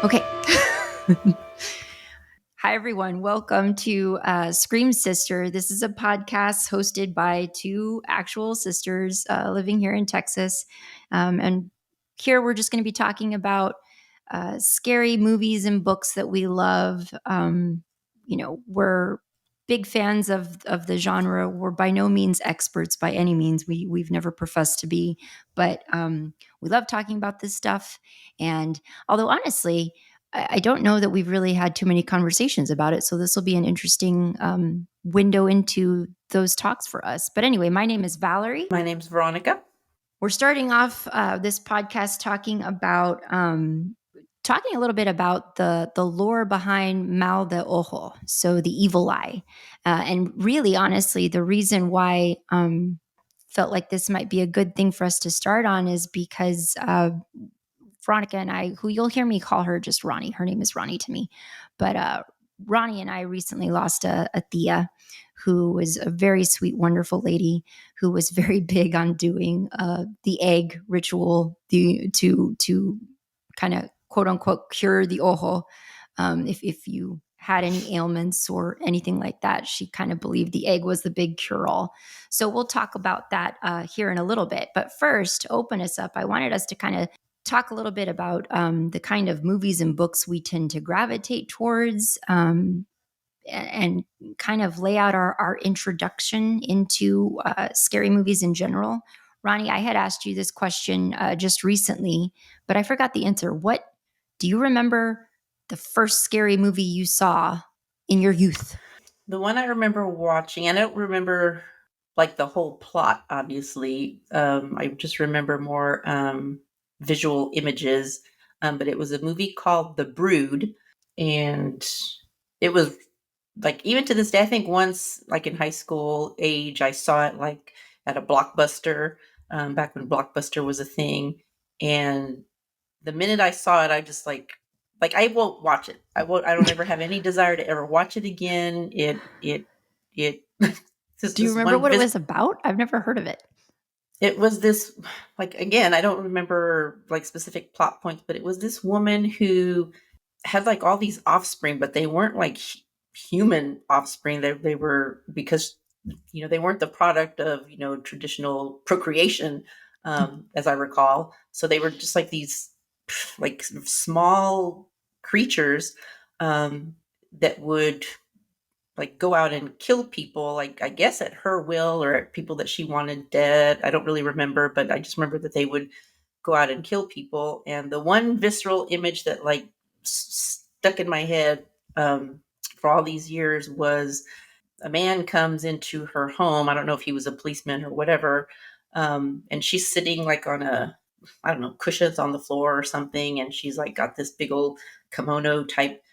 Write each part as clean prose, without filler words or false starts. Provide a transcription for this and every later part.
Okay. Hi, everyone. Welcome to Scream Sister. This is a podcast hosted by two actual sisters living here in Texas. And here we're just going to be talking about scary movies and books that we love. We're big fans of the genre. We're by no means experts by any means. We've never professed to be, but we love talking about this stuff. And although honestly, I don't know that we've really had too many conversations about it. So this will be an interesting window into those talks for us. But anyway, my name is Valerie. My name's Veronica. We're starting off this podcast talking a little bit about the lore behind Mal De Ojo, so the evil eye, and really, honestly, the reason why felt like this might be a good thing for us to start on is because Veronica and I, who you'll hear me call her just Ronnie. Her name is Ronnie to me. But Ronnie and I recently lost a Thea who was a very sweet, wonderful lady who was very big on doing the egg ritual to kind of quote unquote cure the ojo. If you had any ailments or anything like that, she kind of believed the egg was the big cure all. So we'll talk about that here in a little bit. But first, to open us up, I wanted us to kind of talk a little bit about the kind of movies and books we tend to gravitate towards, and kind of lay out our introduction into scary movies in general. Ronnie, I had asked you this question just recently, but I forgot the answer. What do you remember the first scary movie you saw in your youth? The one I remember watching, I don't remember like the whole plot, obviously. I just remember more visual images. But it was a movie called The Brood. And it was like, even to this day, I think once, like in high school age, I saw it like at a Blockbuster, back when Blockbuster was a thing. And the minute I saw it, I just like I won't watch it. I don't ever have any desire to ever watch it again. It just Do you this remember one what it was about? I've never heard of it. it was this, like, again, I don't remember like specific plot points, but it was this woman who had like all these offspring, but they weren't like human offspring. They were, because they weren't the product of traditional procreation, as I recall. So they were just like these like small creatures, that would like go out and kill people, like I guess at her will, or at people that she wanted dead. I don't really remember, but I just remember that they would go out and kill people. And the one visceral image that like stuck in my head, for all these years, was a man comes into her home. I don't know if he was a policeman or whatever. And she's sitting like on I don't know, cushions on the floor or something. And she's like got this big old kimono type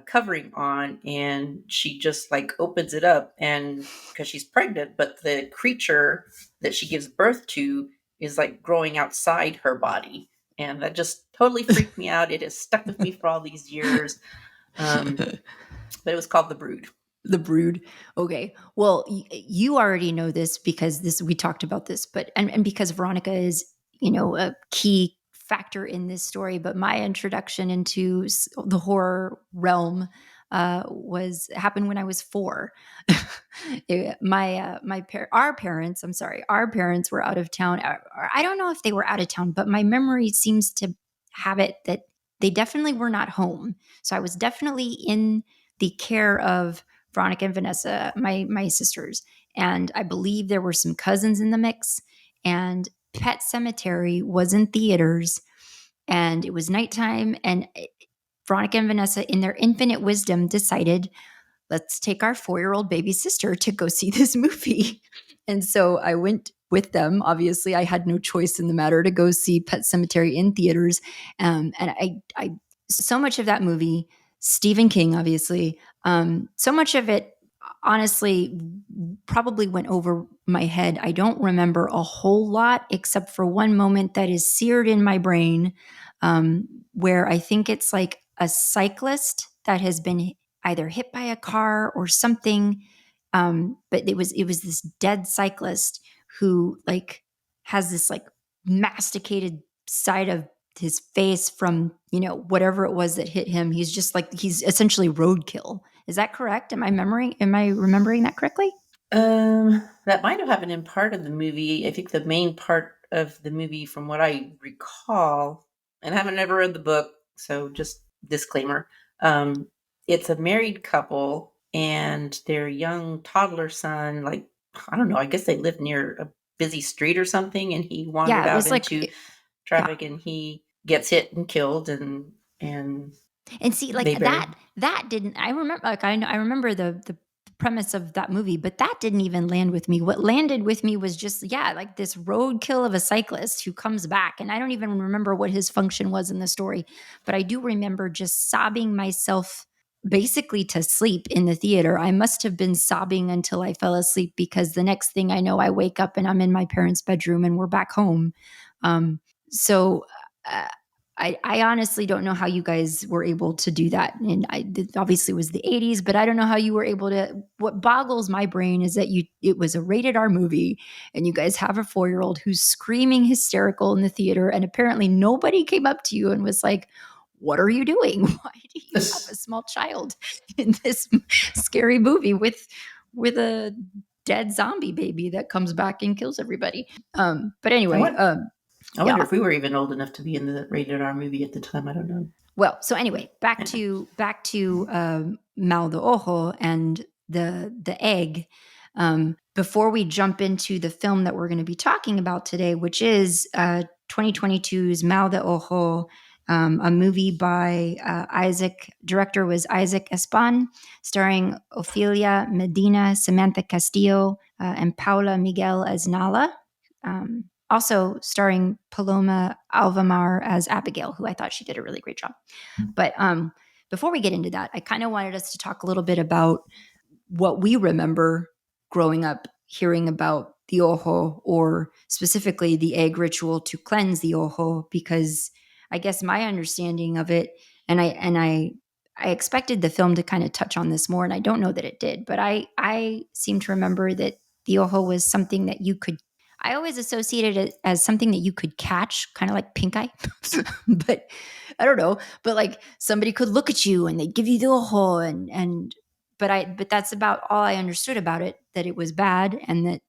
covering on. And she just like opens it up, and because she's pregnant, but the creature that she gives birth to is like growing outside her body. And that just totally freaked me out. It has stuck with me for all these years. But it was called The Brood. The Brood. Okay. Well, you already know this because we talked about this, but and because Veronica is, a key factor in this story, but my introduction into the horror realm was happened when I was 4. Our parents were out of town. Or I don't know if they were out of town, but my memory seems to have it that they definitely were not home. So I was definitely in the care of Veronica and Vanessa, my sisters, and I believe there were some cousins in the mix. And Pet Cemetery was in theaters, and it was nighttime. And Veronica and Vanessa, in their infinite wisdom, decided, let's take our 4-year-old baby sister to go see this movie. And so I went with them. Obviously, I had no choice in the matter to go see Pet Cemetery in theaters. And I so much of that movie, Stephen King, obviously, so much of it, honestly, probably went over my head. I don't remember a whole lot except for one moment that is seared in my brain, where I think it's like a cyclist that has been either hit by a car or something. But it was this dead cyclist who like has this like masticated side of his face from, whatever it was that hit him. He's just like, he's essentially roadkill. Is that correct? Am I remembering that correctly? That might have happened in part of the movie. I think the main part of the movie, from what I recall, and I haven't never read the book, so just disclaimer. Um, it's a married couple and their young toddler son, like, I don't know, I guess they lived near a busy street or something, and he Yeah, wandered it out was into yeah. traffic and he gets hit and killed, and And see, like they bury. that didn't. I remember, like I remember the premise of that movie, but that didn't even land with me. What landed with me was just, yeah, like this roadkill of a cyclist who comes back, and I don't even remember what his function was in the story, but I do remember just sobbing myself basically to sleep in the theater. I must have been sobbing until I fell asleep, because the next thing I know, I wake up and I'm in my parents' bedroom and we're back home. So. Uh, I honestly don't know how you guys were able to do that. And it obviously was the 80s, but I don't know how you were able to. What boggles my brain is that it was a rated R movie, and you guys have a 4-year-old who's screaming hysterical in the theater. And apparently nobody came up to you and was like, what are you doing? Why do you have a small child in this scary movie with a dead zombie baby that comes back and kills everybody? But I anyway, wonder, I wonder yeah. if we were even old enough to be in the rated R movie at the time. I don't know. Well, so anyway, back to Mal De Ojo and the egg. Before we jump into the film that we're going to be talking about today, which is 2022's Mal De Ojo, a movie by director was Isaac Ezban, starring Ofelia Medina, Samantha Castillo, and Paula Miguel as Nala. Also starring Paloma Alvamar as Abigail, who I thought she did a really great job. But before we get into that, I kind of wanted us to talk a little bit about what we remember growing up hearing about the ojo, or specifically the egg ritual to cleanse the ojo, because I guess my understanding of it, and I expected the film to kind of touch on this more, and I don't know that it did, but I seem to remember that the ojo was something that you could. I always associated it as something that you could catch, kind of like pink eye, but I don't know. But like somebody could look at you and they'd give you the ojo, and but that's about all I understood about it, that it was bad, and that,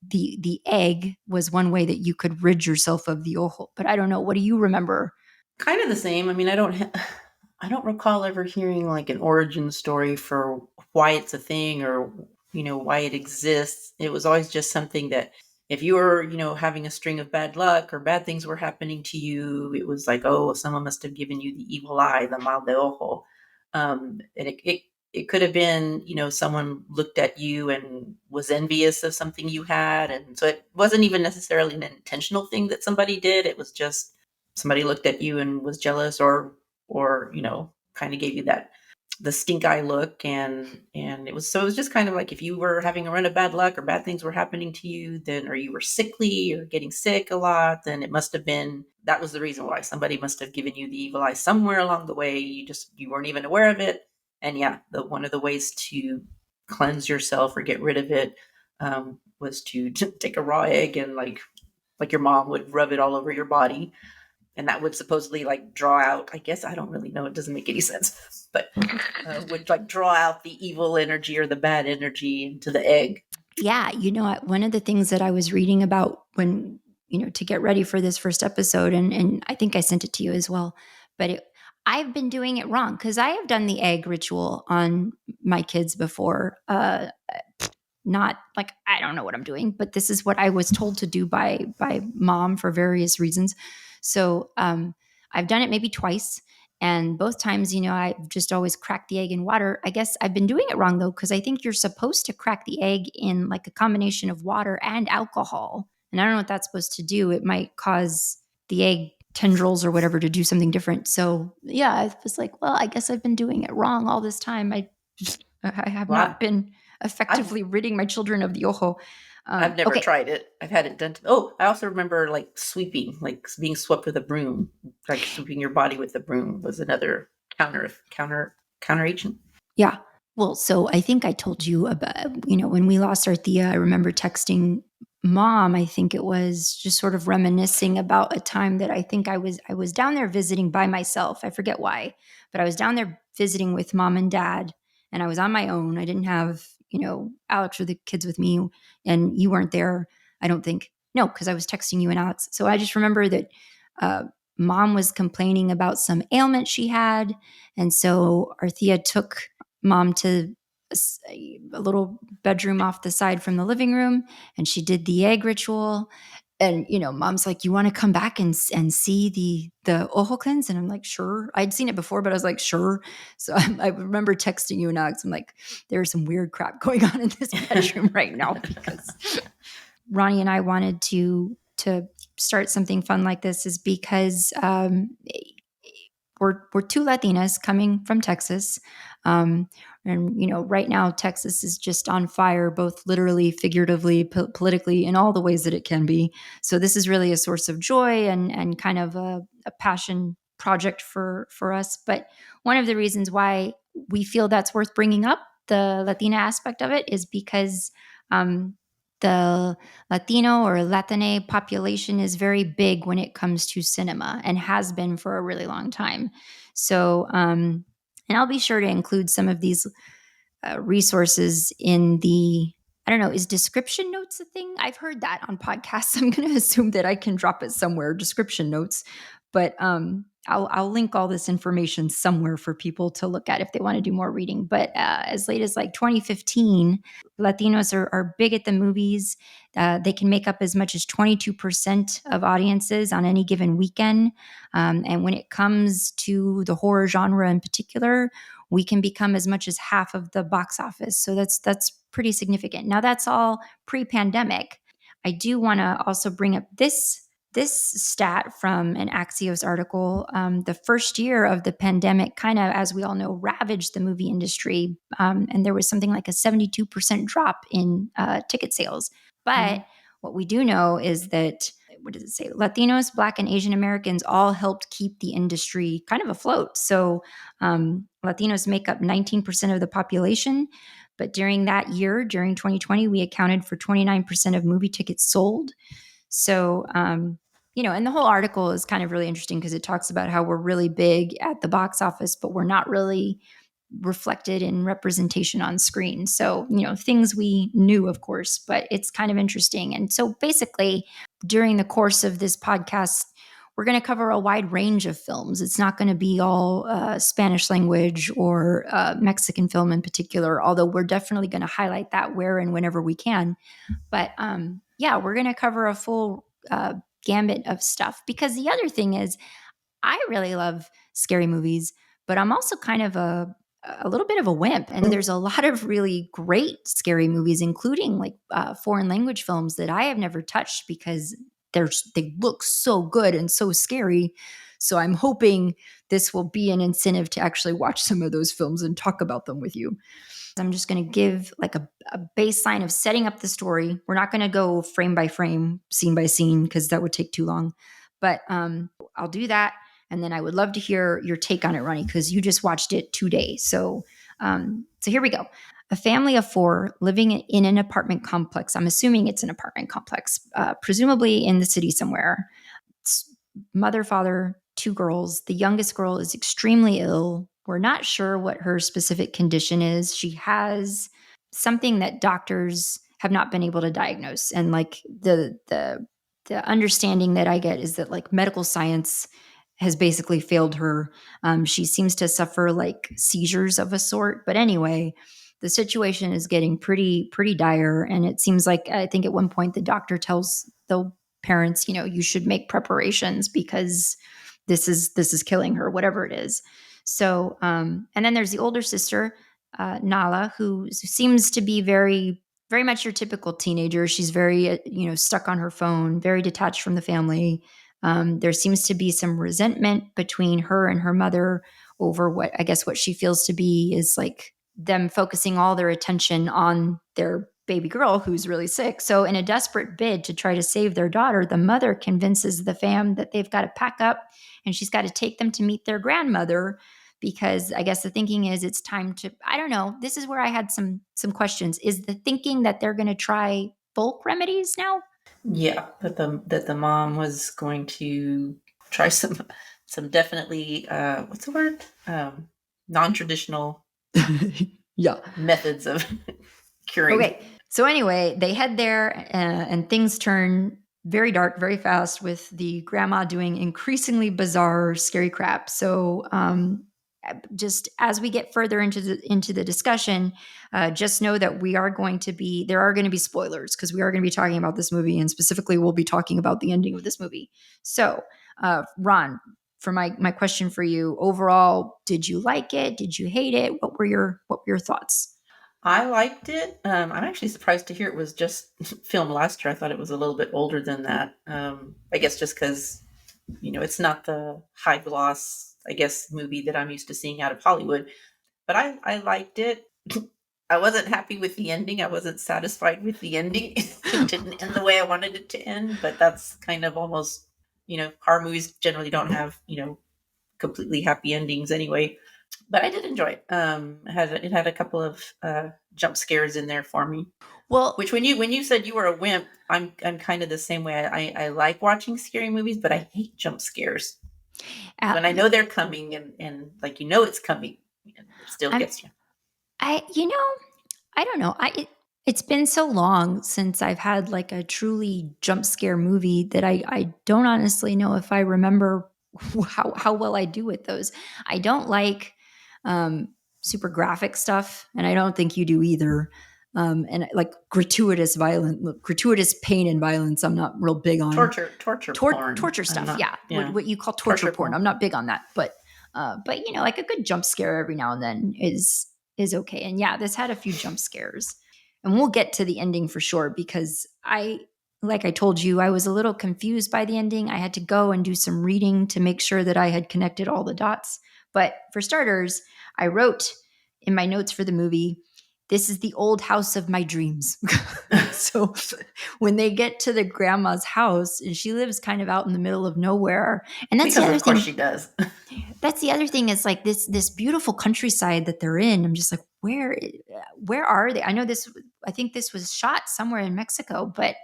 the egg was one way that you could rid yourself of the ojo. But I don't know. What do you remember? Kind of the same. I mean, I don't recall ever hearing like an origin story for why it's a thing, or why it exists. It was always just something that if you were having a string of bad luck or bad things were happening to you, it was like, oh, someone must have given you the evil eye, the mal de ojo. And it could have been, someone looked at you and was envious of something you had, and so it wasn't even necessarily an intentional thing that somebody did. It was just somebody looked at you and was jealous, or kind of gave you that the stink eye look, and it was just kind of like if you were having a run of bad luck or bad things were happening to you, then, or you were sickly or getting sick a lot, then it must have been, that was the reason why. Somebody must have given you the evil eye somewhere along the way. You weren't even aware of it. And yeah, the one of the ways to cleanse yourself or get rid of it, was to take a raw egg and like your mom would rub it all over your body, and that would supposedly like draw out, I guess, I don't really know, it doesn't make any sense, but would like draw out the evil energy or the bad energy into the egg. Yeah, one of the things that I was reading about when, to get ready for this first episode, and I think I sent it to you as well, but I've been doing it wrong, because I have done the egg ritual on my kids before. Not like, I don't know what I'm doing, but this is what I was told to do by mom for various reasons. So I've done it maybe twice, and both times, I've just always cracked the egg in water. I guess I've been doing it wrong though, because I think you're supposed to crack the egg in like a combination of water and alcohol, and I don't know what that's supposed to do. It might cause the egg tendrils or whatever to do something different. So yeah, I was like, well, I guess I've been doing it wrong all this time. I have Well, not been I've effectively ridding my children of the ojo. I've never Okay. tried it. I've had it done. Oh, I also remember like sweeping, like being swept with a broom, like sweeping your body with a broom was another counter agent. Yeah. Well, so I think I told you about, when we lost our Thea, I remember texting mom, I think it was, just sort of reminiscing about a time that I think I was down there visiting by myself. I forget why, but I was down there visiting with mom and dad, and I was on my own. I didn't have, Alex or the kids with me, and you weren't there, I don't think. No, because I was texting you and Alex. So I just remember that uh, mom was complaining about some ailment she had, and so Arthea took mom to a little bedroom off the side from the living room, and she did the egg ritual. And mom's like, you want to come back and see the ojo cleanse? And I'm like, sure. I'd seen it before, but I was like, sure. So I remember texting you and Alex. I'm like, there's some weird crap going on in this bedroom right now, because Ronnie and I wanted to start something fun like this, is because we're two Latinas coming from Texas. Um, and, right now, Texas is just on fire, both literally, figuratively, politically, in all the ways that it can be. So this is really a source of joy and kind of a passion project for us. But one of the reasons why we feel that's worth bringing up, the Latina aspect of it, is because the Latino or Latine population is very big when it comes to cinema, and has been for a really long time. So, and I'll be sure to include some of these resources in the, I don't know, is description notes a thing? I've heard that on podcasts. I'm going to assume that I can drop it somewhere, description notes. But I'll link all this information somewhere for people to look at if they want to do more reading. But as late as like 2015, Latinos are big at the movies. They can make up as much as 22% of audiences on any given weekend. And when it comes to the horror genre in particular, we can become as much as half of the box office. So that's pretty significant. Now that's all pre-pandemic. I do want to also bring up this stat from an Axios article. The first year of the pandemic, kind of, as we all know, ravaged the movie industry, and there was something like a 72% drop in ticket sales. Mhm. But what we do know is that, what does it say? Latinos, Black, and Asian Americans all helped keep the industry kind of afloat. So Latinos make up 19% of the population. But during that year, during 2020, we accounted for 29% of movie tickets sold. So, and the whole article is kind of really interesting because it talks about how we're really big at the box office, but we're not really reflected in representation on screen. So, things we knew, of course, but it's kind of interesting. And so basically, during the course of this podcast, we're going to cover a wide range of films. It's not going to be all Spanish language or Mexican film in particular, although we're definitely going to highlight that where and whenever we can. But yeah, we're going to cover a full gambit of stuff, because the other thing is, I really love scary movies, but I'm also kind of a little bit of a wimp. And there's a lot of really great scary movies, including like foreign language films that I have never touched because they look so good and so scary. So I'm hoping this will be an incentive to actually watch some of those films and talk about them with you. I'm just going to give like a baseline of setting up the story. We're not going to go frame by frame, scene by scene, because that would take too long. But I'll do that. And then I would love to hear your take on it, Ronnie, because you just watched it today. So here we go. A family of four living in an apartment complex. I'm assuming it's an apartment complex, presumably in the city somewhere. It's mother, father, two girls. The youngest girl is extremely ill. We're not sure what her specific condition is. She has something that doctors have not been able to diagnose. And like the understanding that I get is that like medical science has basically failed her. She seems to suffer like seizures of a sort. But anyway, the situation is getting pretty dire. And it seems like, I think at one point the doctor tells the parents, you should make preparations because this is killing her, whatever it is. So, and then there's the older sister, Nala, who seems to be very much your typical teenager. She's very, stuck on her phone, very detached from the family. There seems to be some resentment between her and her mother over what she feels to be is like them focusing all their attention on their baby girl who's really sick. So, in a desperate bid to try to save their daughter, the mother convinces the fam that they've got to pack up and she's got to take them to meet their grandmother, because I guess the thinking is it's time to, I don't know. This is where I had some questions. Is the thinking that they're going to try folk remedies now? Yeah, that the mom was going to try some definitely what's the word? Non-traditional Yeah. methods of curing. Okay. So anyway, they head there, and things turn very dark very fast with the grandma doing increasingly bizarre, scary crap. So just as we get further into the discussion, just know that there are going to be spoilers because we are going to be talking about this movie, and specifically we'll be talking about the ending of this movie. So, Ron, for my question for you, overall, did you like it? Did you hate it? What were your thoughts? I liked it. I'm actually surprised to hear it was just filmed last year. I thought it was a little bit older than that. I guess just because it's not the high gloss, I guess, movie that I'm used to seeing out of Hollywood. But I liked it. I wasn't happy with the ending. I wasn't satisfied with the ending. It didn't end the way I wanted it to end. But that's kind of almost, horror movies generally don't have, completely happy endings anyway. But I did enjoy it. It had a couple of jump scares in there for me. Well, Which when you said you were a wimp, I'm kind of the same way. I like watching scary movies, but I hate jump scares uh, when I know they're coming and like it's coming, and it still I'm gets you. I you know I don't know. It's been so long since I've had like a truly jump scare movie that I don't honestly know if I remember how well I do with those. I don't like um, super graphic stuff, and I don't think you do either. And like gratuitous pain and violence, I'm not real big on. Torture porn. Torture I'm stuff, not. yeah. What Yeah, what you call torture torture porn. porn. I'm not big on that, but like a good jump scare every now and then is okay. And yeah, this had a few jump scares. And we'll get to the ending for sure because like I told you, I was a little confused by the ending. I had to go and do some reading to make sure that I had connected all the dots. But for starters, I wrote in my notes for the movie, this is the old house of my dreams. So when they get to the grandma's house, and she lives kind of out in the middle of nowhere. And that's the Because other of course thing she does. that's the other thing is like this beautiful countryside that they're in. I'm just like, where are they? I think this was shot somewhere in Mexico, but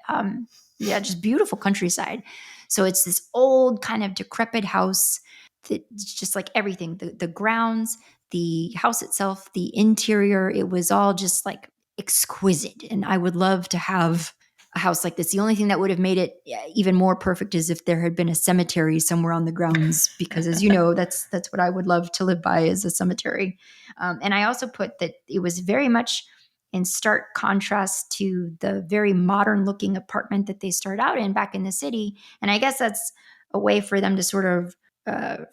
yeah, just beautiful countryside. So it's this old kind of decrepit house that's just like everything, the grounds, the house itself, the interior, it was all just like exquisite. And I would love to have a house like this. The only thing that would have made it even more perfect is if there had been a cemetery somewhere on the grounds, because as you know, that's what I would love to live by is a cemetery. And I also put that it was very much in stark contrast to the very modern looking apartment that they start out in back in the city. And I guess that's a way for them to sort of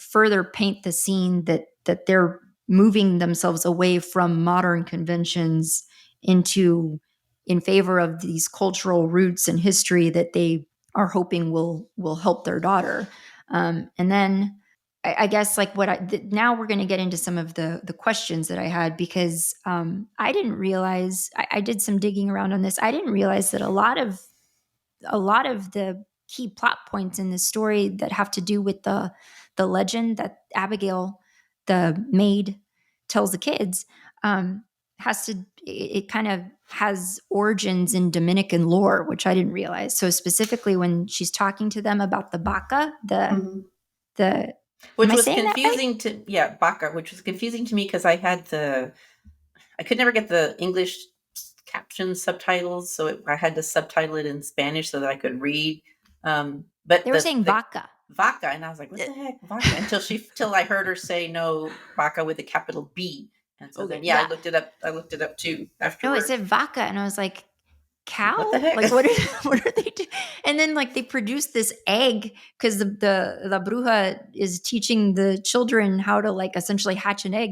further paint the scene that they're moving themselves away from modern conventions into in favor of these cultural roots and history that they are hoping will help their daughter. And then I guess like now we're going to get into some of the questions that I had because I didn't realize I did some digging around on this. I didn't realize that a lot of the key plot points in this story that have to do with the legend that Abigail, the maid, tells the kids has to it kind of has origins in Dominican lore, which I didn't realize. So specifically when she's talking to them about the baka, Mhm. the am Which I was saying that right? confusing to yeah, baka, which was confusing to me because I could never get the English caption subtitles, so I had to subtitle it in Spanish so that I could read. But They were the saying the vaca. vaca, and I was like, "What the heck, vaca?" Till I heard her say no, vaca with a capital B, and so Okay, then yeah, I yeah. looked it up. I looked it up too No, it afterward. said vaca, and I was like, What the cow? heck? Like what are what are they doing? And then like they produced this egg because the La Bruja is teaching the children how to like essentially hatch an egg.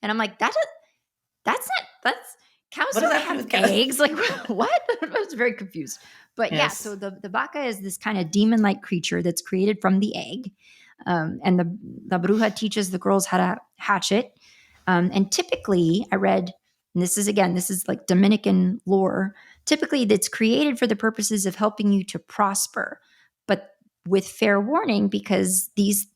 And I'm like, that's not that's cows What does don't that have to do have with cows? eggs. Like what? I was very confused. But yeah, so Yes. the baka is this kind of demon-like creature that's created from the egg. And the La Bruja teaches the girls how to hatch it. And typically, I read, and this is like Dominican lore. Typically, that's created for the purposes of helping you to prosper, but with fair warning because these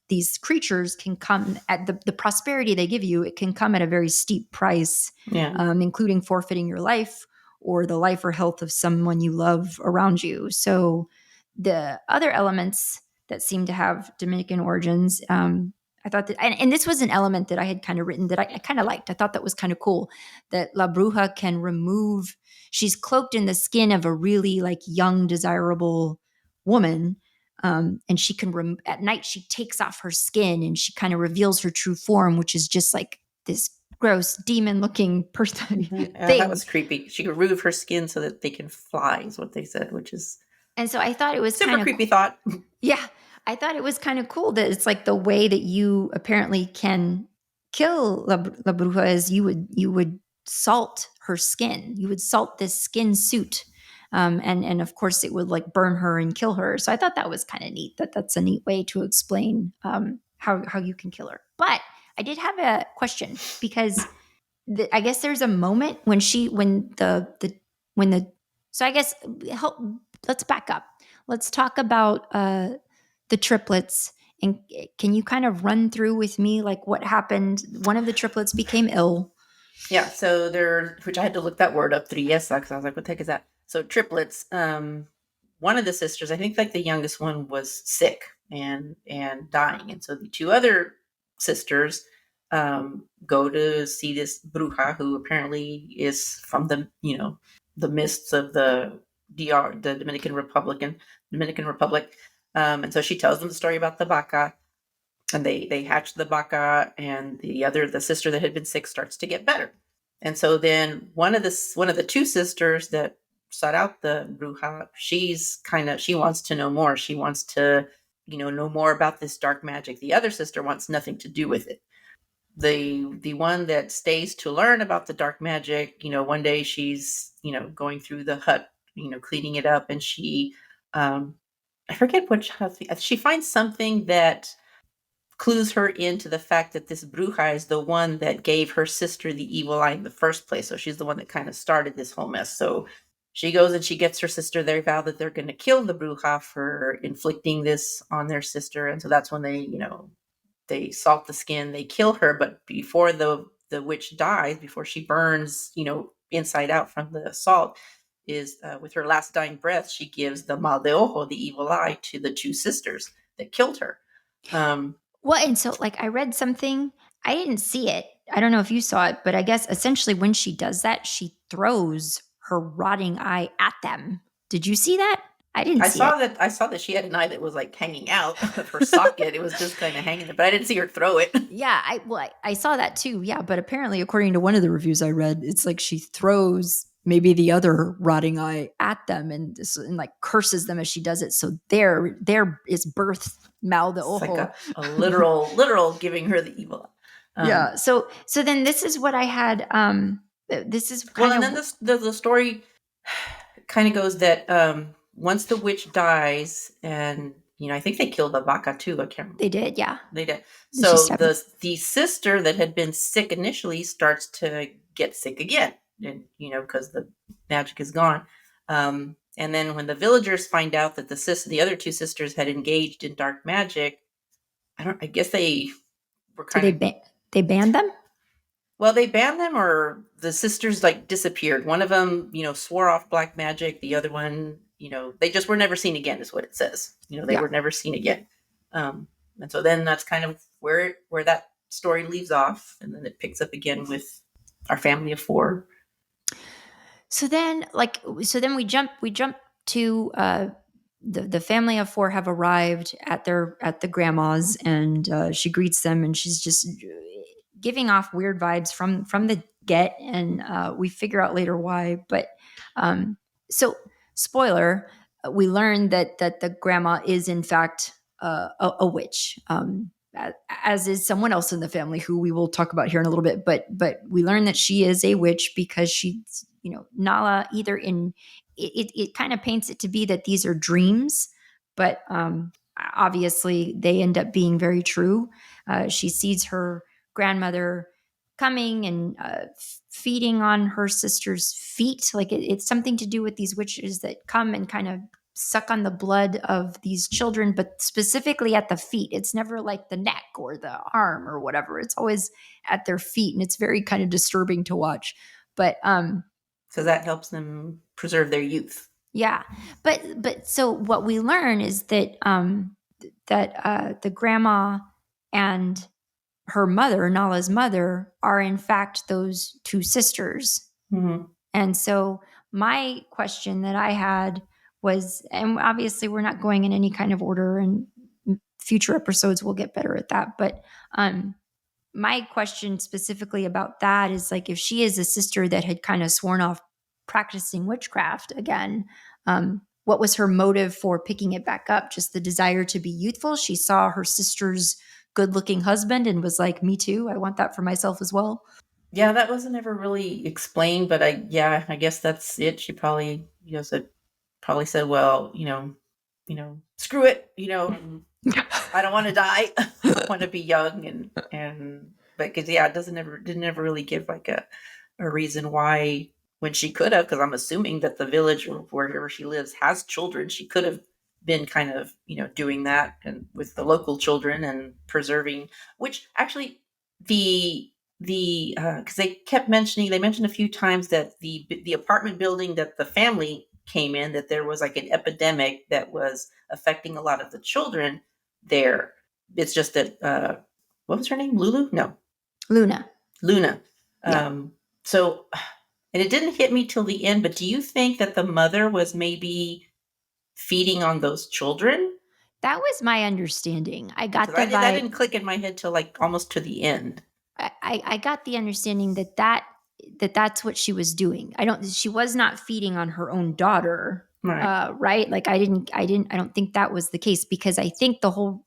creatures can come at the prosperity they give you. It can come at a very steep price, Yeah. including forfeiting your life or the life or health of someone you love around you. So the other elements that seem to have Dominican origins, I thought that, and this was an element that I had kind of written that I kind of liked. I thought that was kind of cool that La Bruja can remove, she's cloaked in the skin of a really like young, desirable woman. And she can, at night, she takes off her skin and she kind of reveals her true form, which is just like this gross demon looking person Yeah, that thing. was creepy. She could remove her skin so that they can fly, is what they said, which is And so I thought it was super kind of, creepy thought. yeah, I thought it was kind of cool that it's like the way that you apparently can kill La Bruja is you would salt her skin. You would salt this skin suit. And of course it would like burn her and kill her. So I thought that was kind of neat. That's a neat way to explain how you can kill her. But I did have a question because I guess there's a moment when when the so I guess help, let's back up. Let's talk about the triplets. And can you kind of run through with me like what happened? One of the triplets became ill. Yeah, so they're, which I had to look that word up, triesa, because I was like, what the heck is that? So triplets. One of the sisters, I think like the youngest one, was sick and dying, and so the two other sisters go to see this bruja who apparently is from the the mists of the DR, the Dominican Republic, and so she tells them the story about the vaca, and they hatch the baka, and the sister that had been sick starts to get better. And so then one of the two sisters that sought out the bruja, she wants to know more. She wants to know more about this dark magic. The other sister wants nothing to do with it. The one that stays to learn about the dark magic, one day she's going through the hut, cleaning it up, and she I forget which hut, she finds something that clues her into the fact that this bruja is the one that gave her sister the evil eye in the first place. So she's the one that kind of started this whole mess. So she goes and she gets her sister. They vow that they're going to kill the bruja for inflicting this on their sister. And so that's when they salt the skin, they kill her. But before the witch dies, before she burns, inside out from the salt, is with her last dying breath, she gives the Mal De Ojo, the evil eye, to the two sisters that killed her. Um, Well, and so like I read something, I didn't see it. I don't know if you saw it, but I guess essentially when she does that, she throws her rotting eye at them. Did you see that? I didn't see it. I saw that she had an eye that was like hanging out of her socket. It was just kind of hanging there, but I didn't see her throw it. Yeah, I saw that too. Yeah, but apparently, according to one of the reviews I read, it's like she throws maybe the other rotting eye at them and like curses them as she does it. So there is birth Mal de It's like Ojo. a literal giving her the evil. Yeah. So then this is what I had. This is Well, kind and of then the story kind of goes that once the witch dies, and I think they killed the vaca too. I can't remember. they did. Yeah, They did. she So stabbed. the sister that had been sick initially starts to get sick again, and because the magic is gone. And then when the villagers find out that the other two sisters had engaged in dark magic, I guess they were Did kind of, they banned them? well, they banned them, or the sisters like disappeared. One of them, swore off black magic. The other one, they just were never seen again, is what it says. They Yeah. were never seen again. And so then that's kind of where that story leaves off, and then it picks up again with our family of four. So then we jump to the family of four have arrived at the grandma's, and she greets them, and she's just giving off weird vibes from the get, and we figure out later why. But so spoiler, we learn that the grandma is in fact a witch. As is someone else in the family who we will talk about here in a little bit, but we learn that she is a witch because she's Nala either in it kind of paints it to be that these are dreams, but obviously they end up being very true. She sees her grandmother coming and feeding on her sister's feet. Like it's something to do with these witches that come and kind of suck on the blood of these children, but specifically at the feet. It's never like the neck or the arm or whatever. It's always at their feet, and it's very kind of disturbing to watch. But So that helps them preserve their youth. Yeah. But so what we learn is that the grandma and her mother, Nala's mother, are in fact those two sisters. Mm-hmm. And so my question that I had was, and obviously we're not going in any kind of order, and future episodes will get better at that. But my question specifically about that is like, if she is a sister that had kind of sworn off practicing witchcraft again, what was her motive for picking it back up? Just the desire to be youthful? She saw her sister's good looking husband and was like, me too. I want that for myself as well. Yeah, that wasn't ever really explained, but I guess that's it. She probably, said, well, screw it, I don't want to die. I want to be young but because yeah, it didn't ever really give like a reason why when she could have, because I'm assuming that the village or wherever she lives has children. She could have been kind of doing that and with the local children and preserving, which actually the because they mentioned a few times that the apartment building that the family came in, that there was like an epidemic that was affecting a lot of the children there. It's just that what was her name? Lulu? No, Luna. Luna. Yeah. So, and it didn't hit me till the end. But do you think that the mother was maybe feeding on those children? That was my understanding. I got Because the that vibe. didn't click in my head till like almost to the end. I got the understanding that that's what she was doing. She was not feeding on her own daughter. Right. Right. Like I don't think that was the case, because I think the whole,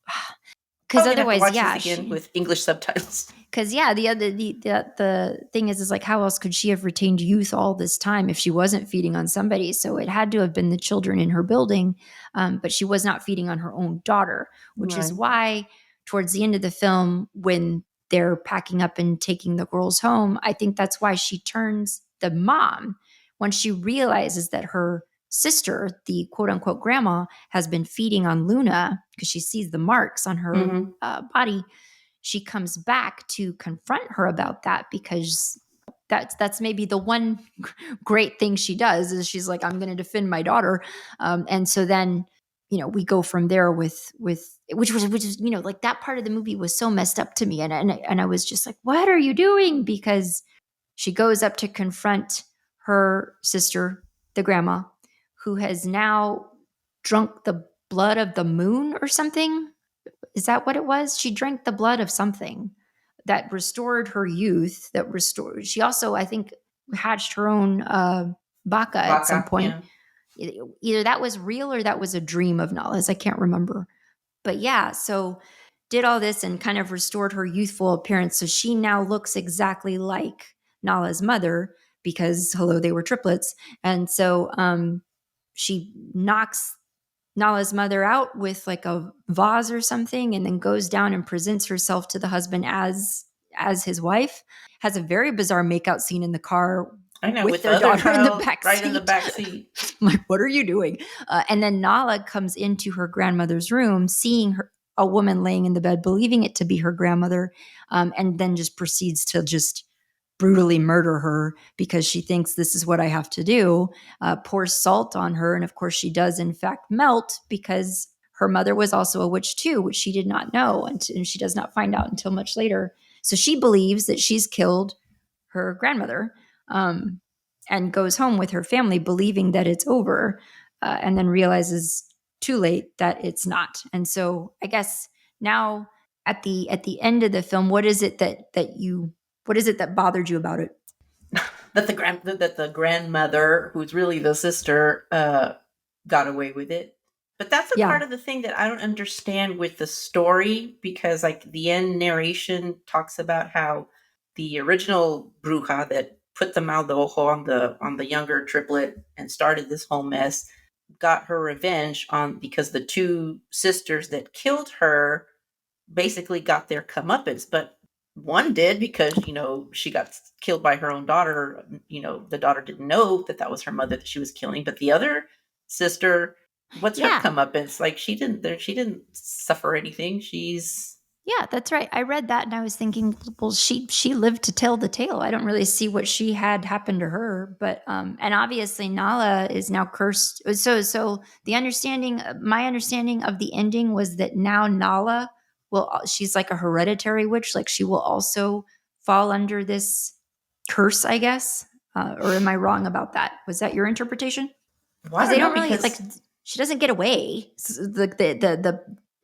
because Probably gonna have to otherwise, watch this yeah, again with English subtitles. because yeah, the thing is like, how else could she have retained youth all this time if she wasn't feeding on somebody? So it had to have been the children in her building, but she was not feeding on her own daughter, which is Right. why towards the end of the film, when they're packing up and taking the girls home, I think that's why she turns the mom when she realizes that her sister, the quote unquote grandma, has been feeding on Luna because she sees the marks on her Mm-hmm. body. She comes back to confront her about that, because that's maybe the one great thing she does is she's like, I'm going to defend my daughter. And so then, we go from there with which is like, that part of the movie was so messed up to me, and I was just like, what are you doing? Because she goes up to confront her sister, the grandma, who has now drunk the blood of the moon or something. Is that what it was? She drank the blood of something that restored her youth, that restored, she also, I think, hatched her own baka at some Baka, point. yeah. Either that was real or that was a dream of Nala's. I can't remember. But yeah, so did all this and kind of restored her youthful appearance. So she now looks exactly like Nala's mother, because hello, they were triplets. And so she knocks Nala's mother out with like a vase or something, and then goes down and presents herself to the husband as his wife. Has a very bizarre makeout scene in the car I know, with with the their other daughter in the child back right in the seat. back seat. I'm like, what are you doing? And then Nala comes into her grandmother's room, seeing a woman laying in the bed, believing it to be her grandmother, and then just proceeds to just brutally murder her because she thinks this is what I have to do. Pours salt on her, and of course she does in fact melt, because her mother was also a witch too, which she did not know, and she does not find out until much later. So she believes that she's killed her grandmother, and goes home with her family believing that it's over, and then realizes too late that it's not. And so I guess now at the end of the film, what is it that bothered you about it? That the grandmother, who's really the sister, got away with it. But that's a part Yeah. of the thing that I don't understand with the story, because like the end narration talks about how the original bruja that put the Mal De Ojo on the younger triplet and started this whole mess got her revenge on, because the two sisters that killed her basically got their comeuppance. But one did because she got killed by her own daughter. The daughter didn't know that that was her mother that she was killing. But the other sister, what's her Yeah. comeuppance? Like she didn't suffer anything. She's Yeah, that's right. I read that and I was thinking, well, she lived to tell the tale. I don't really see what she had happen to her, but and obviously Nala is now cursed. So the understanding, my understanding of the ending was that now Nala will, she's like a hereditary witch, like she will also fall under this curse, I guess. Or am I wrong about that? Was that your interpretation? Well, I Because don't they know don't really like, because she doesn't get away.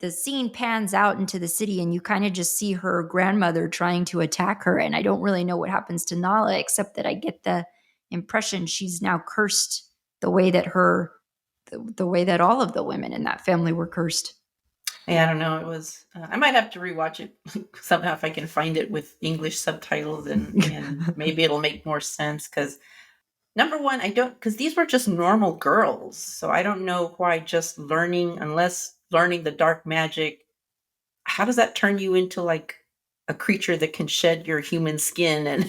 The scene pans out into the city and you kind of just see her grandmother trying to attack her, and I don't really know what happens to Nala except that I get the impression she's now cursed the way that the way that all of the women in that family were cursed. yeah, I don't know. It was. I might have to rewatch it somehow if I can find it with English subtitles, and maybe it'll make more sense. Because number one, I don't, because these were just normal girls, so I don't know why just learning, unless learning the dark magic, how does that turn you into like a creature that can shed your human skin and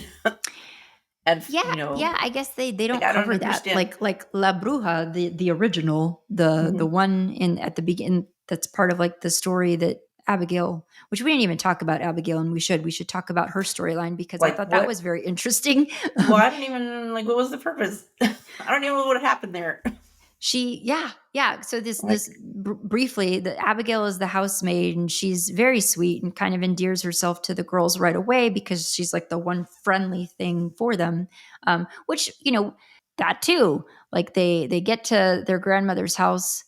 Yeah, yeah, I guess they like don't I don't cover that. understand. Like La Bruja, the original, the Mhm. one in at the beginning that's part of like the story that Abigail, which we didn't even talk about Abigail, and we should talk about her storyline because I Like thought that was what? very interesting. Well, I don't even like what was the purpose? I don't even know what happened there. Yeah, so Like briefly, the Abigail is the housemaid and she's very sweet and kind of endears herself to the girls right away because she's like the one friendly thing for them. Which, that too, like they get to their grandmother's house,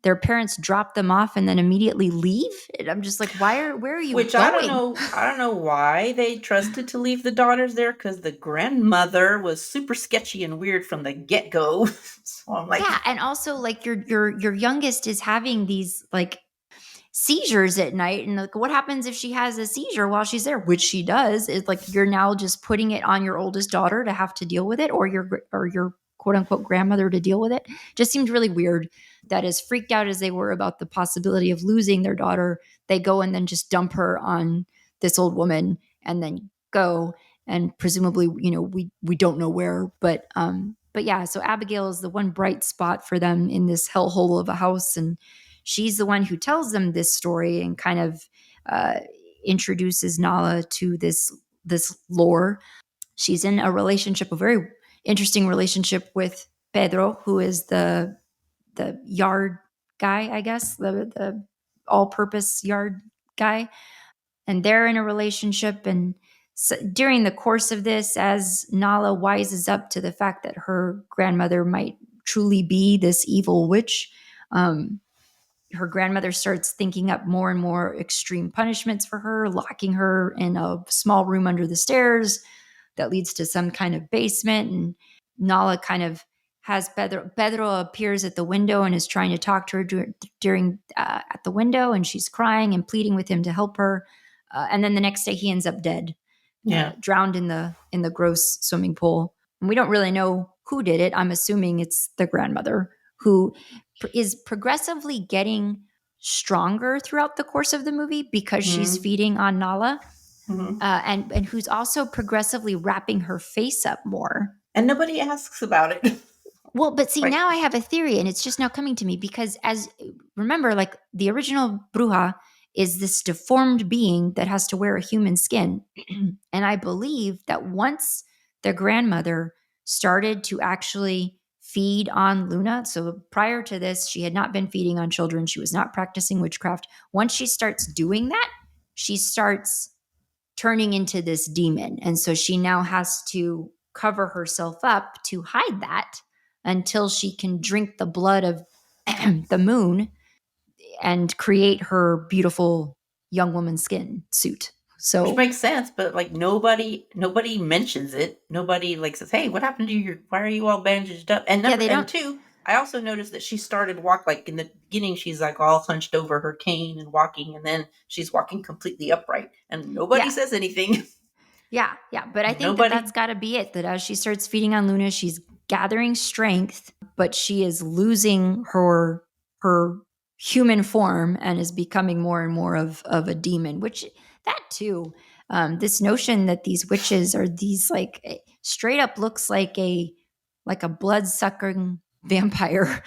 their parents drop them off and then immediately leave, and I'm just like, where are you which I don't going? know. I don't know why they trusted to leave the daughters there because the grandmother was super sketchy and weird from the get go. So I'm like, Yeah, and also like your youngest is having these like seizures at night, and like what happens if she has a seizure while she's there, which she does. It's like you're now just putting it on your oldest daughter to have to deal with it, or your quote unquote grandmother to deal with it. Just seemed really weird that as freaked out as they were about the possibility of losing their daughter, they go and then just dump her on this old woman and then go, and presumably, we don't know where, but yeah, so Abigail is the one bright spot for them in this hellhole of a house, and she's the one who tells them this story and kind of uh, introduces Nala to this lore. She's in a relationship, a very interesting relationship with Pedro, who is the yard guy, I guess, the all-purpose yard guy, and they're in a relationship. And so during the course of this, as Nala wises up to the fact that her grandmother might truly be this evil witch, um, her grandmother starts thinking up more and more extreme punishments for her, locking her in a small room under the stairs that leads to some kind of basement. And Nala kind of has Pedro appears at the window and is trying to talk to her during at the window, and she's crying and pleading with him to help her. And then the next day, he ends up dead, yeah. drowned in the gross swimming pool. And we don't really know who did it. I'm assuming it's the grandmother, who is progressively getting stronger throughout the course of the movie because she's Mm-hmm. feeding on Nala, Mm-hmm. and who's also progressively wrapping her face up more. And nobody asks about it. Well, but see, Like, now I have a theory, and it's just now coming to me because, as remember, like the original Bruja is this deformed being that has to wear a human skin. And I believe that once the grandmother started to actually feed on Luna, so prior to this, she had not been feeding on children, she was not practicing witchcraft. Once she starts doing that, she starts turning into this demon. And so she now has to cover herself up to hide that until she can drink the blood of the moon and create her beautiful young woman skin suit. which So, makes sense, but like nobody mentions it. Nobody like says, "Hey, what happened to you? Why are you all bandaged up?" And yeah, number they and don't. two, I also noticed that she started walk like in the beginning. She's like all hunched over her cane and walking, and then she's walking completely upright, and nobody Yeah, says anything. yeah. But I think that Nobody. that's got to be it. That as she starts feeding on Luna, she's gathering strength, but she is losing her human form and is becoming more and more of a demon. Which that too, this notion that these witches are these like straight up looks like a blood sucking vampire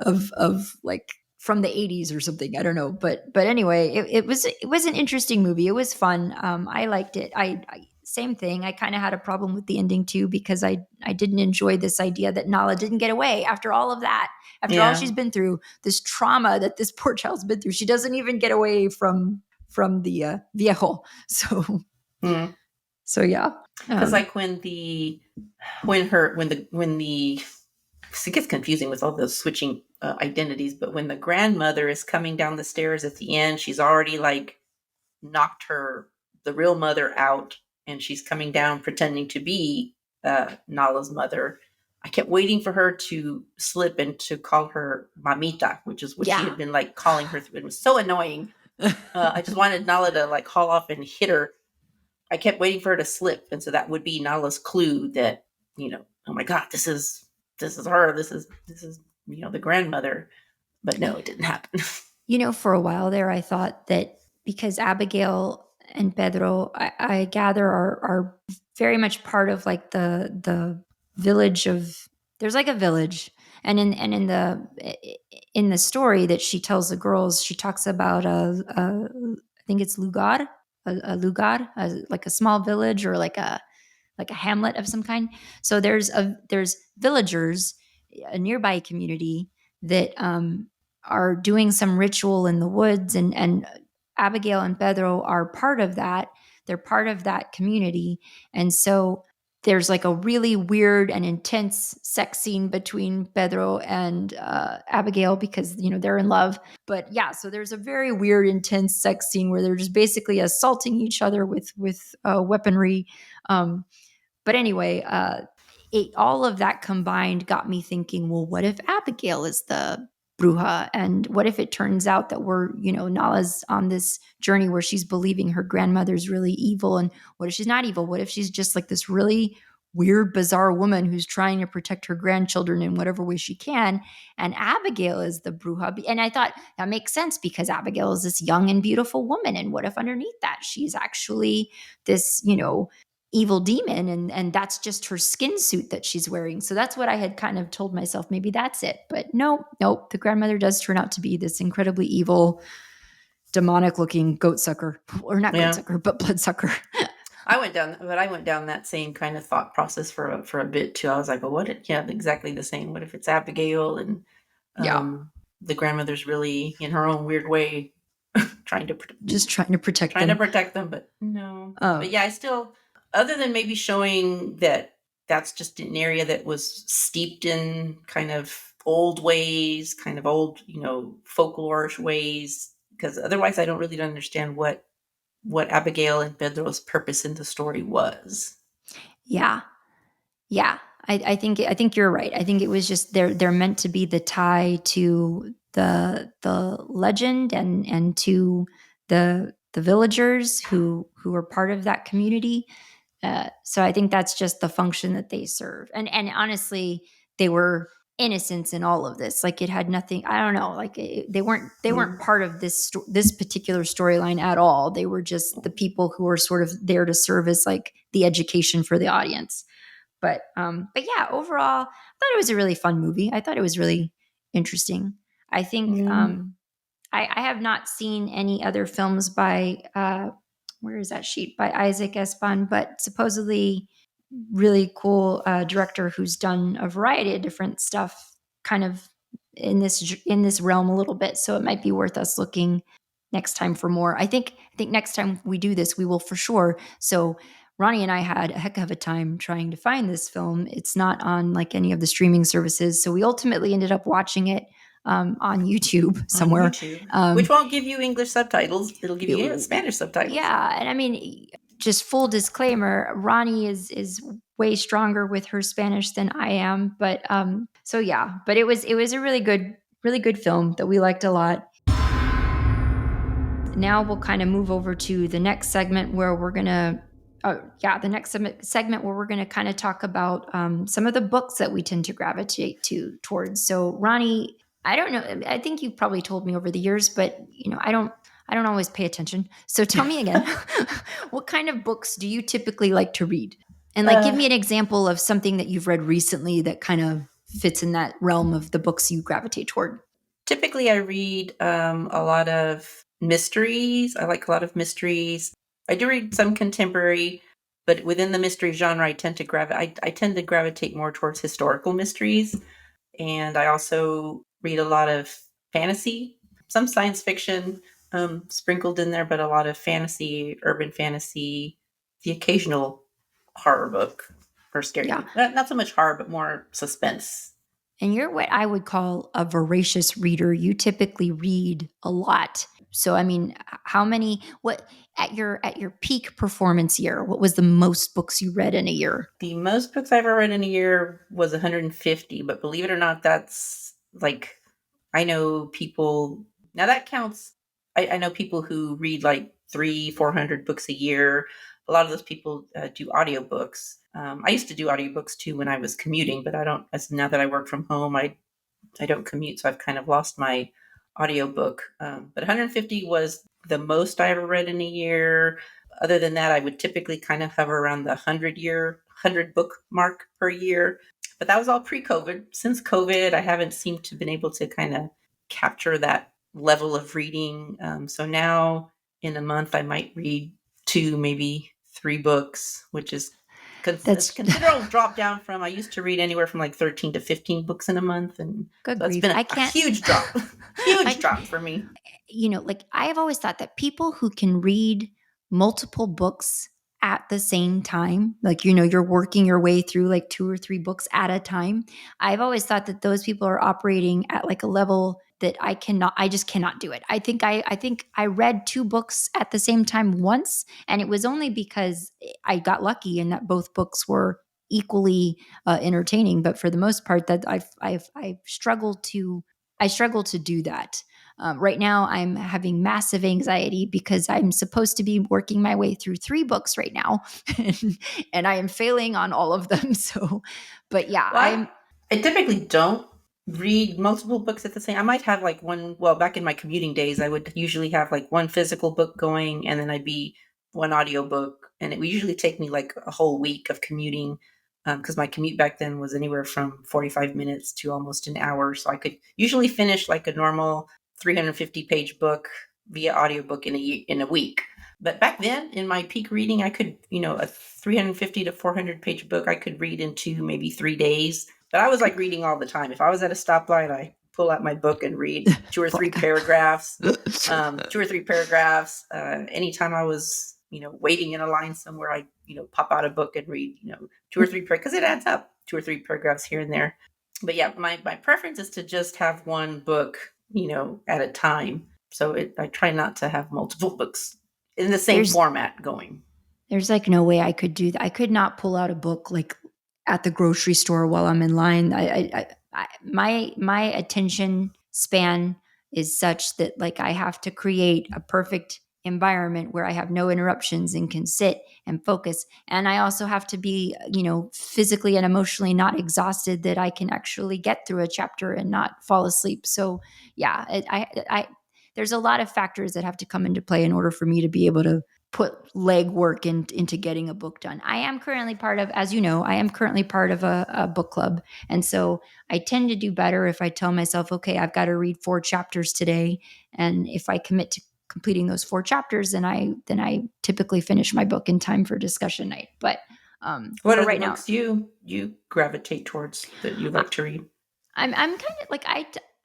of like from the 80s or something. I don't know. But anyway, it was an interesting movie. It was fun. I liked it. I same thing. I kind of had a problem with the ending too, because I didn't enjoy this idea that Nala didn't get away after all of that, after all Yeah. she's been through, this trauma that this poor child's been through. She doesn't even get away from the viejo. So Mm. so yeah. Because Um, like when the it gets confusing with all those switching identities, but when the grandmother is coming down the stairs at the end, she's already like knocked the real mother out, and she's coming down pretending to be Nala's mother. I kept waiting for her to slip and to call her mamita, which is what she yeah. had been like calling her. It was so annoying. I just wanted Nala to like haul off and hit her. I kept waiting for her to slip, and so that would be Nala's clue that, oh my god, this is her. This is the grandmother. But no, it didn't happen. For a while there, I thought that because Abigail and Pedro, I gather, are very much part of like the village of. There's like a village, and in the story that she tells the girls, she talks about I think it's lugar, a lugar, like a small village or like a hamlet of some kind. So there's villagers, a nearby community that are doing some ritual in the woods, and Abigail and Pedro are part of that. They're part of that community, and so there's like a really weird and intense sex scene between Pedro and Abigail, because they're in love. But yeah, so there's a very weird, intense sex scene where they're just basically assaulting each other with weaponry. Um, but anyway, all of that combined got me thinking, well, what if Abigail is the bruja? And what if it turns out that Nala's on this journey where she's believing her grandmother's really evil? And what if she's not evil? What if she's just like this really weird, bizarre woman who's trying to protect her grandchildren in whatever way she can? And Abigail is the bruja. And I thought that makes sense, because Abigail is this young and beautiful woman. And what if underneath that, she's actually this, evil demon, and that's just her skin suit that she's wearing? So that's what I had kind of told myself, maybe that's it. But nope, the grandmother does turn out to be this incredibly evil, demonic looking goat sucker, or not goat Yeah. sucker, but blood sucker. I went down that same kind of thought process for a bit too. I was like, well, yeah, exactly the same. What if it's Abigail and Yeah, the grandmother's really in her own weird way trying to just trying to protect trying to them. protect them, but no. Oh But yeah, I still, other than maybe showing that that's just an area that was steeped in kind of old ways, kind of old, folklorish ways, because otherwise I don't really understand what Abigail and Pedro's purpose in the story was. yeah, yeah. I think you're right. I think it was just they're meant to be the tie to the legend, and to the villagers who are part of that community. So I think that's just the function that they serve. And honestly, they were innocents in all of this. Like, it had nothing. I don't know. Like, they weren't Mm. part of this particular storyline at all. They were just the people who were sort of there to serve as like the education for the audience. But yeah, overall, I thought it was a really fun movie. I thought it was really interesting. I think Mm. I have not seen any other films by where is that sheet, by Isaac Ezban, but supposedly really cool director who's done a variety of different stuff, kind of in this realm a little bit. So it might be worth us looking next time for more. I think next time we do this, we will for sure. So Ronnie and I had a heck of a time trying to find this film. It's not on like any of the streaming services, so we ultimately ended up watching it on YouTube On somewhere. YouTube, which Um, won't give you English subtitles. It'll give you Spanish subtitles. yeah, and I mean, just full disclaimer, Ronnie is way stronger with her Spanish than I am, but so yeah, but it was a really good film that we liked a lot. Now we'll kind of move over to the next segment where we're gonna the next segment where we're going to kind of talk about some of the books that we tend to gravitate towards. So Ronnie, I don't know, I think you've probably told me over the years, but I don't always pay attention. So tell me again, what kind of books do you typically like to read? And like, give Uh, me an example of something that you've read recently that kind of fits in that realm of the books you gravitate toward. Typically, I read a lot of mysteries. I like a lot of mysteries. I do read some contemporary, but within the mystery genre, I tend to gravitate more towards historical mysteries. And I also read a lot of fantasy, some science fiction sprinkled in there, but a lot of fantasy, urban fantasy, the occasional horror book or Yeah. scary. Not so much horror, but more suspense. And you're what I would call a voracious reader. You typically read a lot. So I mean, how many what at your peak performance year, what was the most books you read in a year? The most books I've ever read in a year was 150, but believe it or not, that's like I know people now that counts. I know people who read like 400 books a year. A lot of those people do audiobooks. I used to do audiobooks too when I was commuting, but I don't. As now that I work from home, I don't commute, so I've kind of lost my audiobook. But 150 was the most I ever read in a year. Other than that, I would typically kind of hover around the 100 book mark per year. But that was all pre-COVID. Since COVID, I haven't seemed to been able to kind of capture that level of reading. So now in a month, I might read two, maybe three books, which is it's That's considerable drop down from I used to read anywhere from like 13 to 15 books in a month, and good so that's grief. been I a can't huge drop. Huge I drop for me. like I have always thought that people who can read multiple books at the same time, like, you're working your way through like two or three books at a time. I've always thought that those people are operating at like a level that I just cannot do it. I think I read two books at the same time once, and it was only because I got lucky in that both books were equally entertaining. But for the most part, that I've struggled to do that. Right now, I'm having massive anxiety because I'm supposed to be working my way through three books right now, and I am failing on all of them. So, but yeah, Well, I typically don't read multiple books at the same. I might have like one. Well, back in my commuting days, I would usually have like one physical book going, and then I'd be one audiobook, and it would usually take me like a whole week of commuting because my commute back then was anywhere from 45 minutes to almost an hour. So I could usually finish like a normal 350-page book via audiobook in a week. But back then, in my peak reading, I could, a 350 to 400-page book, I could read in maybe 3 days. But I was like reading all the time. If I was at a stoplight, I pull out my book and read two or three like paragraphs. Two or three paragraphs. Anytime I was, waiting in a line somewhere, I, pop out a book and read, two or three because it adds up. Two or three paragraphs here and there. But yeah, my preference is to just have one book, at a time. So I try not to have multiple books in the same there's format going. There's like no way I could do that. I could not pull out a book like at the grocery store while I'm in line. My attention span is such that like I have to create a perfect environment where I have no interruptions and can sit and focus. And I also have to be, physically and emotionally not exhausted that I can actually get through a chapter and not fall asleep. So yeah, there's a lot of factors that have to come into play in order for me to be able to put legwork into getting a book done. I am currently part of, as you know, I am currently part of a book club. And so I tend to do better if I tell myself, okay, I've got to read 4 chapters today. And if I commit to completing those 4 chapters, then I typically finish my book in time for discussion night. But What but are the right now, books you gravitate towards that you like to read? I'm kind of like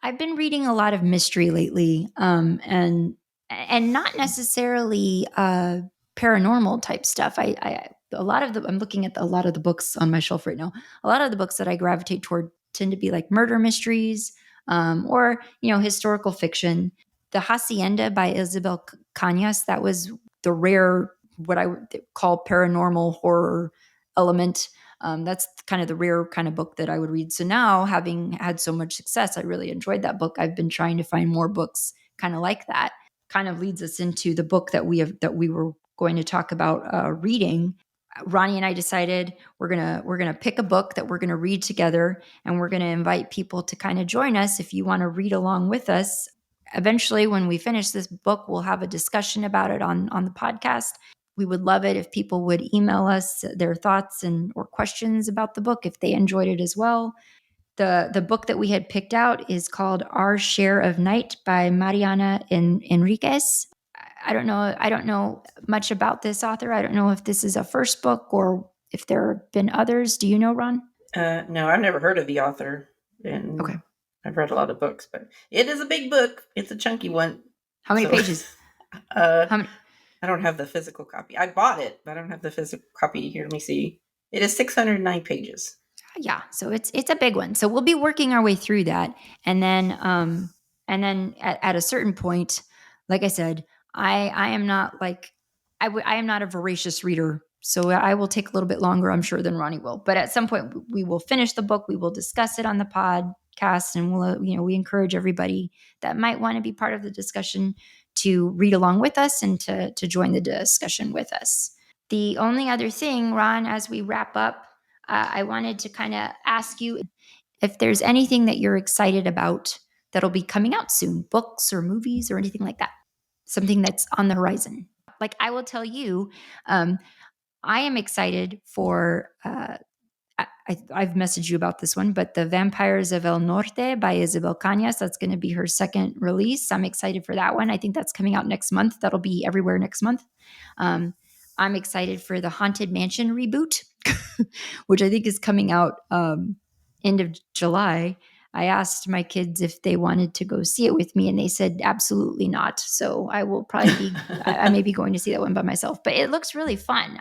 I've been reading a lot of mystery lately, and not necessarily paranormal type stuff. I a lot of the I'm looking at a lot of the books on my shelf right now. A lot of the books that I gravitate toward tend to be like murder mysteries, or historical fiction. The Hacienda by Isabel Cañas, that was the rare what I would call paranormal horror element. That's kind of the rare kind of book that I would read. So now, having had so much success, I really enjoyed that book. I've been trying to find more books kind of like that. Kind of leads us into the book that we were going to talk about reading. Ronnie and I decided we're gonna pick a book that we're gonna read together, and we're gonna invite people to kind of join us if you want to read along with us. Eventually, when we finish this book, we'll have a discussion about it on the podcast. We would love it if people would email us their thoughts and or questions about the book if they enjoyed it as well. The book that we had picked out is called Our Share of Night by Mariana Enriquez. I don't know much about this author. I don't know if this is a first book or if there have been others. Do you know, Ron? No, I've never heard of the author, Okay. and I've read a lot of books, but it is a big book. It's a chunky one. How many So, pages? uh, How many? I don't have the physical copy. I bought it, but I don't have the physical copy here. Let me see. It is 609 pages. Yeah, so it's a big one. So we'll be working our way through that, and then at a certain point, like I said, I am not like I am not a voracious reader, so I will take a little bit longer, I'm sure, than Ronnie will. But at some point, we will finish the book. We will discuss it on the podcast, and we'll we encourage everybody that might want to be part of the discussion to read along with us and to join the discussion with us. The only other thing, Ron, as we wrap up, I wanted to kind of ask you if there's anything that you're excited about that'll be coming out soon, books or movies or anything like that, something that's on the horizon. Like I will tell you, um, I am excited for. I've messaged you about this one, but The Vampires of El Norte by Isabel Cañas. That's going to be her second release. I'm excited for that one. I think that's coming out next month. That'll be everywhere next month. Um, I'm excited for the Haunted Mansion reboot, which I think is coming out end of July. I asked my kids if they wanted to go see it with me, and they said absolutely not. So I will probably be, I may be going to see that one by myself. But it looks really fun.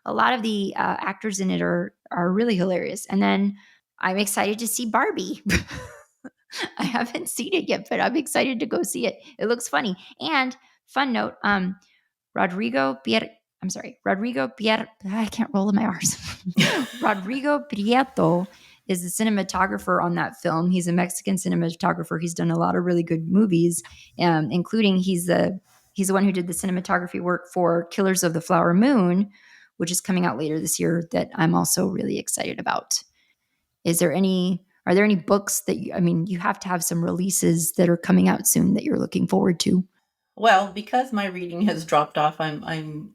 A lot of the actors in it are really hilarious. And then I'm excited to see Barbie. I haven't seen it yet, but I'm excited to go see it. It looks funny. And fun note, Rodrigo Pier I'm sorry, Rodrigo Pier I can't roll in my R's. Rodrigo Prieto is the cinematographer on that film. He's a Mexican cinematographer. He's done a lot of really good movies, including he's the one who did the cinematography work for Killers of the Flower Moon, which is coming out later this year that I'm also really excited about. Are there any books that you have to have some releases that are coming out soon that you're looking forward to? Well, because my reading has dropped off, I'm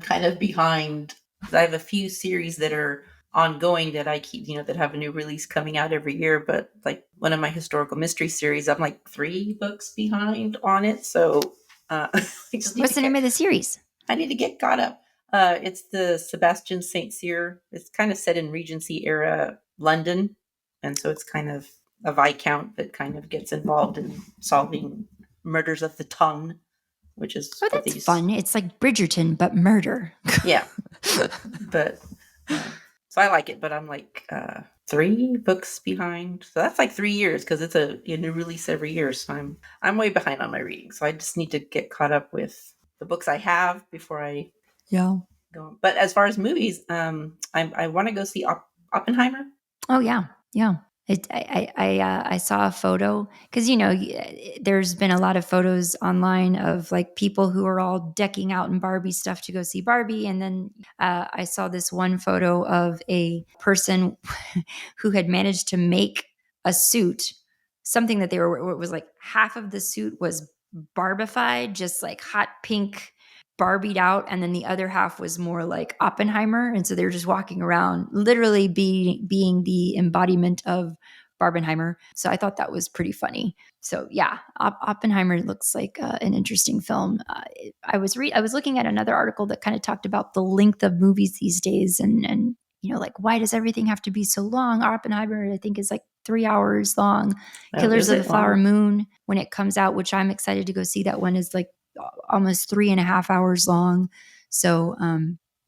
kind of behind. I have a few series that are ongoing that I keep, that have a new release coming out every year. But like one of my historical mystery series, I'm like 3 books behind on it. So I just need What's to the name of the series? I need to get caught up. It's the Sebastian Saint Cyr. It's kind of set in Regency era London, and so it's kind of a viscount that kind of gets involved in solving murders of the tongue, which is Oh, what that's these. fun. It's like Bridgerton, but murder. Yeah, but so I like it, but I'm like 3 books behind. So that's like 3 years because it's a new release every year. So I'm way behind on my reading. So I just need to get caught up with the books I have before I Yeah. go. But as far as movies, I want to go see Oppenheimer. Oh yeah, yeah. I saw a photo because there's been a lot of photos online of like people who are all decking out in Barbie stuff to go see Barbie, and then I saw this one photo of a person who had managed to make a suit, something that it was like half of the suit was Barbified, just like hot pink Barbied out, and then the other half was more like Oppenheimer, and so they were just walking around, literally being the embodiment of Barbenheimer. So I thought that was pretty funny. So yeah, Oppenheimer looks like an interesting film. I was looking at another article that kind of talked about the length of movies these days, and like why does everything have to be so long? Oppenheimer, I think, is like 3 hours long. Oh, Killers is of the it Flower long? Moon, when it comes out, which I'm excited to go see, that one is like almost 3.5 hours long. So,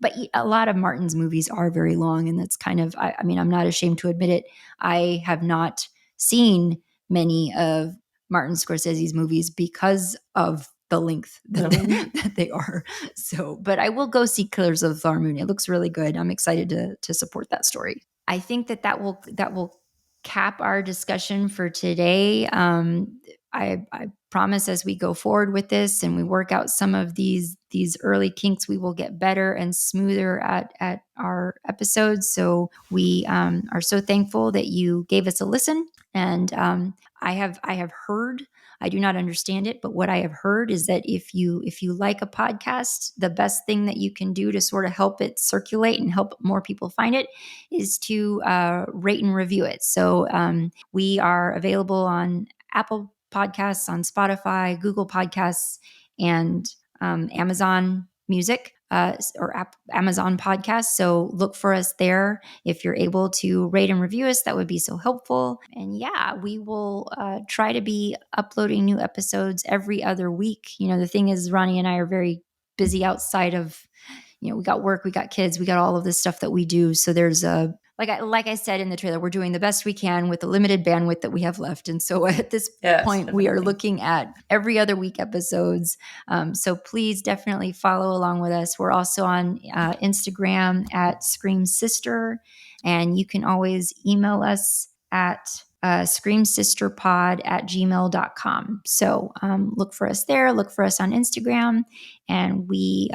but a lot of Martin's movies are very long, and that's kind of, I mean, I'm not ashamed to admit it. I have not seen many of Martin Scorsese's movies because of the length that that they are. So, but I will go see Killers of the Flower Moon. It looks really good. I'm excited to support that story. I think that will cap our discussion for today. I promise as we go forward with this and we work out some of these early kinks, we will get better and smoother at our episodes. So we are so thankful that you gave us a listen. And I have heard I do not understand it, but what I have heard is that if you like a podcast, the best thing that you can do to sort of help it circulate and help more people find it is to rate and review it. So we are available on Apple Podcasts, on Spotify, Google Podcasts, and Amazon Music Amazon Podcasts. So look for us there. If you're able to rate and review us, that would be so helpful. And yeah, we will try to be uploading new episodes every other week. The thing is, Ronnie and I are very busy outside of, we got work, we got kids, we got all of this stuff that we do. So there's like I said in the trailer, we're doing the best we can with the limited bandwidth that we have left. And so at this Yes, point, we are definitely. looking at every other week episodes. So please definitely follow along with us. We're also on Instagram at Scream Sister, and you can always email us at screamsisterpod@gmail.com. So look for us there, look for us on Instagram, and we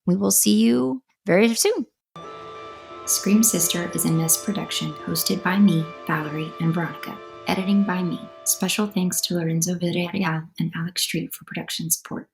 will see you very soon. Scream Sister is a Nest production hosted by me, Valerie, and Veronica. Editing by me. Special thanks to Lorenzo Villarreal and Alex Street for production support.